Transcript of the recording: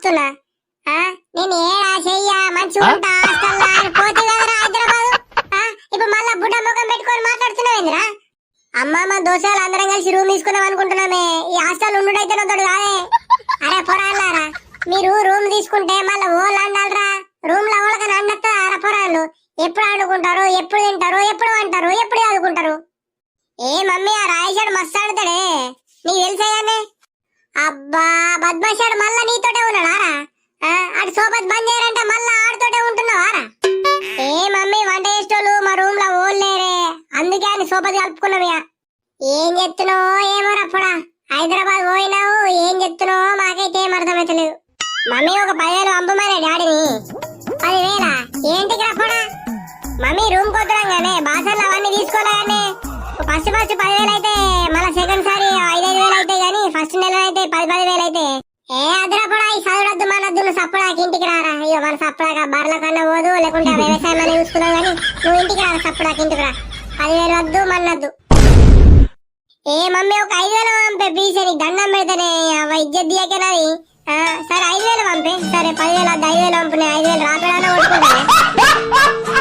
వస్తున్నా. నేను ఏడా చెయ్యా మంచిగా ఉంటా హాస్టల్లో అని పోతే కదరా హైదరాబాద్. ఇప్పుడు మళ్ళా బుడ్డ ముఖం పెట్టుకొని మాట్లాడుతున్నావేంద్రా? అమ్మమ్మ దోశలు అందరం కలిసి రూమ్ తీసుకుందాం అనుకుంటున్నామే. ఈ హాస్టల్ ఉండుడైతే తోడు కాదే. అరే పొరాళ్ళారా, మీరు రూమ్ తీసుకుంటే మళ్ళీ ఓళ్ళు అండాలరా. రూమ్ లో ఓళ్ళకని అండొస్తా అరా పొరాళ్ళు. ఎప్పుడు ఆడుకుంటారు, ఎప్పుడు తింటారు, ఎప్పుడు అంటారు, ఎప్పుడు చదువుకుంటారు. ఏ మమ్మీ ఆ రాయేశాడు మస్తు ఆడతాడే, నీకు తెలిసేగానే. అబ్బా బద్మాషాడు మళ్ళా నీతోటే ఉన్నాడారా? అటు సోబత్ బంద్ చేయరంటే మళ్ళా ఆడుతోటే ఉంటున్నావారా? ఏ మమ్మీ వంట చేసేటోళ్ళు మా రూమ్ లో ఓళ్ళేరే, అందుకే అని సోబత్ కలుపుకున్నాం. ఏం చెప్తున్నావో ఏమో రప్పడా, హైదరాబాద్ పోయినావు ఏం చెప్తున్నావో మాకైతే ఏం అర్థమైతలేదు. మమ్మీ ఒక 10,000 పంపమనే డాడీని. 10,000 ఏంటికి రప్పడా? మమ్మీ రూమ్ కొద్దురంగానే బాసర్లు అవన్నీ తీసుకోలేగానే. ఫస్ట్ 10,000 అయితే మళ్ళీ సెకండ్ సారి 5,000 అయితే గానీ ఫస్ట్ నెల అయితే 10,000 అయితే. ఏ అద్రపడా ఈ చదువుడద్దు మనద్దు, నువ్వు సప్పడాకి ఇంటికి రారా. అయ్యో మన సప్పడాక బర్ల కన్నా పోదు, లేకుంటే వ్యవసాయం అని చూసుకున్నావు గానీ నువ్వు ఇంటికి రారా, సప్పడాకి ఇంటికి రా. 10,000 వద్దు మన్నద్దు. ఏ మమ్మీ ఒక 5,000 పంపే ప్లీజ్, నీకు దండం పెడతానే ఇజ్జత్ దియకే నాది. సరే 5,000 పంపే. సరే 10,000 వద్దు, 5,000 పంపు. 5,000 రాపడాలో కొట్టుకుంటానే.